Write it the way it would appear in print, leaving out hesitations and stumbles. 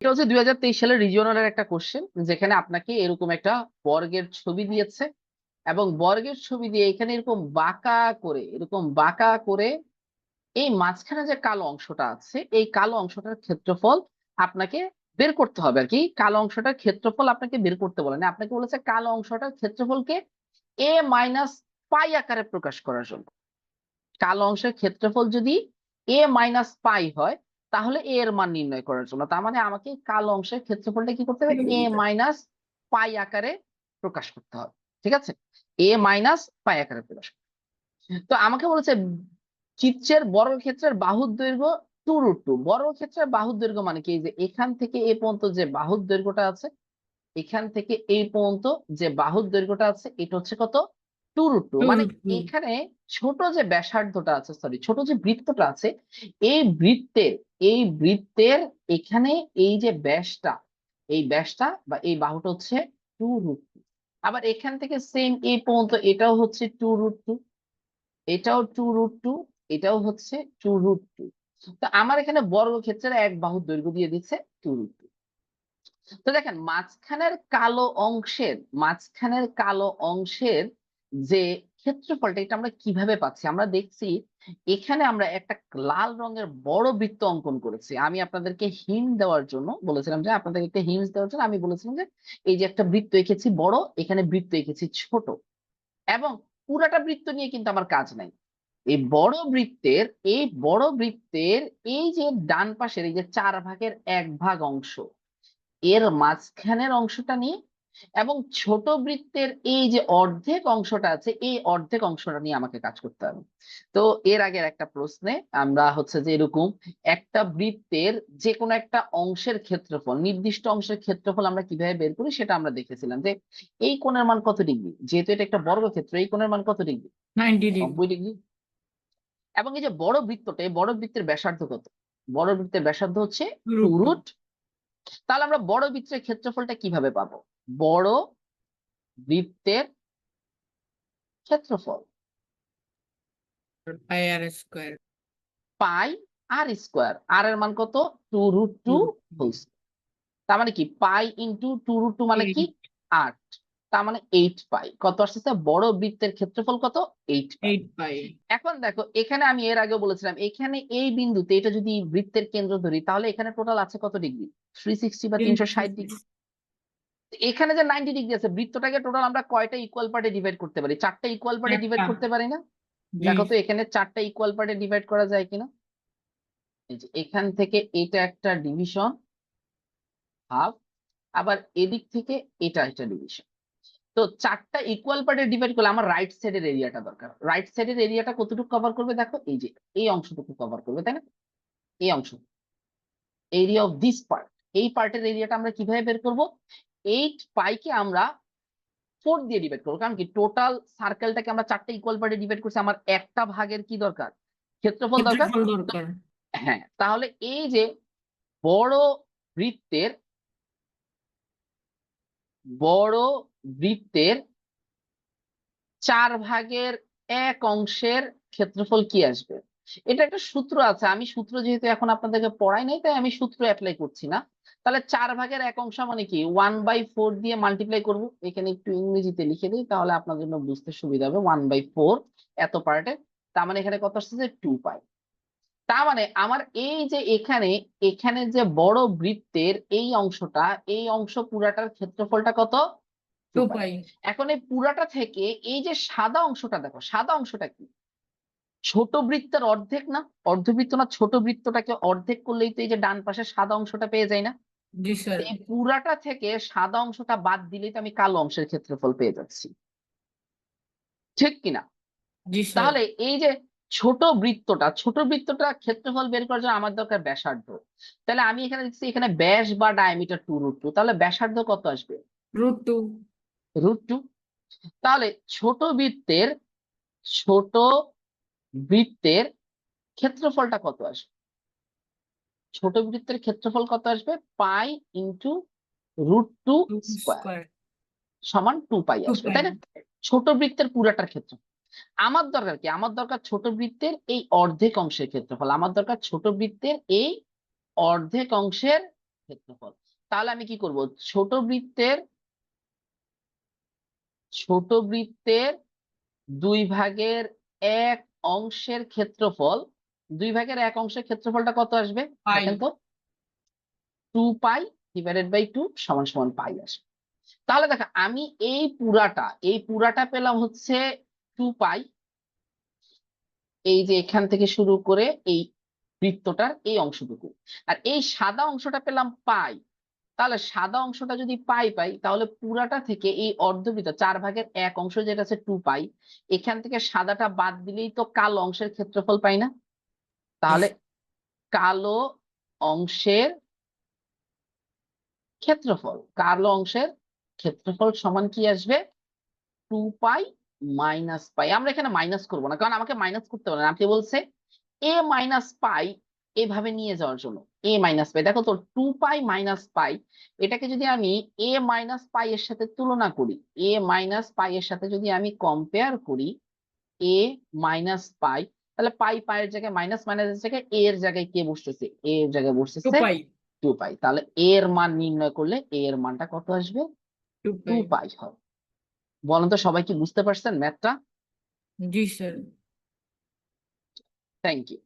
এটা হচ্ছে 2023 সালের রিজিওনালের একটা কোশ্চেন, যেখানে আপনাকে এরকম একটা বর্গের ছবি দিয়েছে এবং বর্গের ছবি দিয়ে এখানে এরকম বাঁকা করে এই মাঝখানে যে কালো অংশটা আছে এই কালো অংশটার ক্ষেত্রফল আপনাকে বের করতে হবে আর কি। কালো অংশটার ক্ষেত্রফল আপনাকে বের করতে বলে না, আপনাকে বলেছে কালো অংশটার ক্ষেত্রফলকে a মাইনাস পাই আকারে প্রকাশ করার জন্য। কালো অংশের ক্ষেত্রফল যদি a মাইনাস পাই হয় তাহলে a এর মান নির্ণয় করার জন্য, তার মানে আমাকে কালো অংশের ক্ষেত্রফলটা কি করতে হবে, a মাইনাস পাই আকারে প্রকাশ করতে হবে। ঠিক আছে, a মাইনাস পাই আকারে প্রকাশ করতে হবে। তো আমাকে বলেছে চিত্রের বর্গক্ষেত্রের বাহুর দৈর্ঘ্য 2√2। বর্গক্ষেত্রের বাহুর দৈর্ঘ্য মানে কি, যে এখান থেকে এই পর্যন্ত যে বাহুর দৈর্ঘ্যটা আছে, এখান থেকে এই পর্যন্ত যে বাহুর দৈর্ঘ্যটা আছে এটা হচ্ছে কত, 2√2। মানে এখানে ছোট যে ব্যাসার্ধটা আছে, সরি ছোট যে বৃত্তটা আছে, এই বৃত্তের এখানে এই যে ব্যাসটা, এই ব্যাসটা বা এই বাহুটা হচ্ছে 2√2। আবার এখান থেকে সেম এই পর্যন্ত এটাও হচ্ছে 2√2, এটাও 2√2, এটাও হচ্ছে 2√2। তো আমার এখানে বর্গক্ষেত্রের এক বাহুর দৈর্ঘ্য দিয়ে দিচ্ছে 2√2। তো দেখেন মাঝখানের কালো অংশের যে ক্ষেত্রফলটা এটা আমরা কিভাবে পাচ্ছি, আমরা দেখছি এখানে আমরা একটা লাল রঙের বড় বৃত্ত অঙ্কন করেছি। আমি আপনাদেরকে হিন্ট দেওয়ার জন্য বলেছিলাম, যে আপনাদেরকে একটা হিন্ট দেওয়ার জন্য আমি বলেছিলাম যে এই যে একটা বৃত্ত এঁকেছি বড়, এখানে বৃত্ত এঁকেছি ছোট, এবং পুরাটা বৃত্ত নিয়ে কিন্তু আমার কাজ নাই। এই বড় বৃত্তের এই যে ডান পাশের এই যে 4 ভাগের 1 ভাগ অংশ, এর মাঝখানের অংশটা নিয়ে, এবং ছোট বৃত্তের এই যে অর্ধেক অংশটা আছে এই অর্ধেক অংশটা নিয়ে আমাকে কাজ করতে হবে। তো এর আগের একটা প্রশ্নে আমরা হচ্ছে যে এরকম একটা বৃত্তের যে কোনো একটা অংশের ক্ষেত্রফল, নির্দিষ্ট অংশের ক্ষেত্রফল আমরা কিভাবে বের করি সেটা আমরা দেখেছিলাম, যে এই কোণের মান কত ডিগ্রি, যেহেতু এটা একটা বর্গক্ষেত্র এই কোণের মান কত ডিগ্রি, 90 ডিগ্রি। এবং এই যে বড় বৃত্তটা, এই বড় বৃত্তের ব্যাসার্ধ কত, বড় বৃত্তের ব্যাসার্ধ হচ্ছে 2√। তাহলে আমরা বড় বৃত্তের ক্ষেত্রফলটা কিভাবে পাবো, বড় বৃত্তের ক্ষেত্রফল পাই আর স্কোয়ার, আর এর মান কত, 2√2 হোল স্কয়ার। তার মানে কি পাই ইন্টু 2√2 মানে কি 8, তার মানে 8 পাই। কত আসছে, বড় বৃত্তের ক্ষেত্রফল কত, 8 পাই। এখন দেখো এখানে আমি এর আগে বলেছিলাম এখানে এই বিন্দুতে এটা যদি বৃত্তের কেন্দ্র ধরি তাহলে এখানে টোটাল আছে কত ডিগ্রি, 360 বা 360 ডিগ্রি। এখানে যে 90 ডিগ্রি আছে, বৃত্তটাকে টোটাল আমরা কয়টা ইকুয়াল পার্টে ডিভাইড করতে পারি, 4টা ইকুয়াল পার্টে ডিভাইড করতে পারি না? দেখো তো এখানে 4টা ইকুয়াল পার্টে ডিভাইড করা যায় কিনা। এই যে এখান থেকে এটা একটা ডিভিশন হাফ, আবার এদিক থেকে এটা একটা ডিভিশন। তো 4টা ইকুয়াল পার্টে ডিভাইড করলে আমার রাইট সাইডের এরিয়াটা দরকার। রাইট সাইডের এরিয়াটা কতটুকু কভার করবে, দেখো এই যে এই অংশটুকু কভার করবে, তাই না? এই অংশ, এরিয়া অফ দিস পার্ট, এই পার্টের এরিয়াটা আমরা কিভাবে বের করব, 8 পাইকে আমরা 4 দিয়ে ডিভাইড করবো। কারণ কি টোটাল সার্কেলটাকে আমরা 4টা ইকুয়াল পার্টে ডিভাইড করছি, আমার একটা ভাগের কি দরকার, ক্ষেত্রফল দরকার। হ্যাঁ, তাহলে এই যে বড় বৃত্তের বড় বৃত্তের 4/1 অংশের ক্ষেত্রফল কি আসবে, এটা একটা সূত্র আছে। আমি সূত্র যেহেতু এখন আপনাদেরকে পড়াই নাই তাই আমি সূত্র অ্যাপ্লাই করছি না। তাহলে 4/1 অংশ মানে কি 1/4 দিয়ে মাল্টিপ্লাই করব। এখানে একটু ইংরেজিতে লিখে দিই তাহলে আপনার জন্য বুঝতে সুবিধা হবে। 1/4 এত পার্টে, তার মানে এখানে কত আসছে, 2 পাই। তার মানে আমার এই যে এখানে এখানে যে বড় বৃত্তের এই অংশটা, এই অংশ পুরাটার ক্ষেত্রফলটা কত, 2 পাই। এখন এই পুরাটা থেকে এই যে সাদা অংশটা দেখো, সাদা অংশটা কি, ছোট বৃত্তের অর্ধেক না, অর্ধবৃত্ত না, ছোট বৃত্তটাকে অর্ধেক করলেই তো এই যে ডান পাশে সাদা অংশটা পেয়ে যাই না। এই পুরাটা থেকে সাদা অংশটা বাদ দিলেই তো আমি কালো অংশের ক্ষেত্রফল পেয়ে যাচ্ছি, ঠিক কিনা? তাহলে এই যে ছোট বৃত্তটা ক্ষেত্রফল বের করার জন্য আমার দরকার ব্যাসার্ধ। তাহলে আমি এখানে দেখছি এখানে ব্যাস বা ডায়ামিটার 2√2, তাহলে ব্যাসার্ধ কত আসবে, √2। তাহলে ছোট বৃত্তের ক্ষেত্রফলটা কত আসবে, ছোট বৃত্তের ক্ষেত্রফল কত আসবে, পাই ইন্টু √2 স্কয়ার সমান 2 পাই আসবে, তাই না? ছোট বৃত্তের পুরাটার ক্ষেত্রফল। আমার দরকার কি, আমার দরকার ছোট বৃত্তের এই অর্ধেক অংশের ক্ষেত্রফল, আমার দরকার ছোট বৃত্তের এই অর্ধেক অংশের ক্ষেত্রফল। তাহলে আমি কি করব, ছোট বৃত্তের 2/1 অংশের ক্ষেত্রফল, 2/1 অংশের ক্ষেত্রফলটা কত আসবে পাই। দেখেন তো, 2 পাই ডিভাইডেড বাই 2 সমান সমান পাই আসবে। তাহলে দেখো আমি এই পুরাটা পেলাম হচ্ছে 2 পাই, এই যে এখান থেকে শুরু করে এই বৃত্তটার এই অংশটুকু, আর এই সাদা অংশটা পেলাম পাই। তাহলে সাদা অংশটা যদি পাই তাহলে পুরাটা থেকে এই অর্ধবৃত্ত 4/1 অংশ যেটা আছে 2 পাই, এখান থেকে সাদাটা বাদ দিলেই তো কালো অংশের ক্ষেত্রফল পাই না। তাহলে কালো অংশের ক্ষেত্রফল সমান কি আসবে, 2 পাই মাইনাস পাই। আমরা এখানে মাইনাস করবো না, কারণ আমাকে মাইনাস করতে হবে না, আপনি বলছে এ মাইনাস পাই এভাবে নিয়ে যাওয়ার জন্য। এ মাইনাস পাই, দেখো তো 2 পাই মাইনাস পাই, এটাকে যদি আমি এ মাইনাস পাই এর সাথে তুলনা করি, এ মাইনাস পাই এর সাথে যদি আমি কম্পেয়ার করি এ মাইনাস পাই, তাহলে পাই পায়ের জায়গায় মাইনাস, মাইনাসের জায়গায় এ এর জায়গায় কে বসতেছে, এ এর জায়গায় 2 বসতেছে পাই। 2 পাই। তাহলে এ এর মান নির্ণয় করলে এ এর মানটা কত আসবে, 2 টু পাই। পাই হবে। বলেন তো সবাই কি বুঝতে পারছেন ম্যাথটা? জি স্যার। Thank you.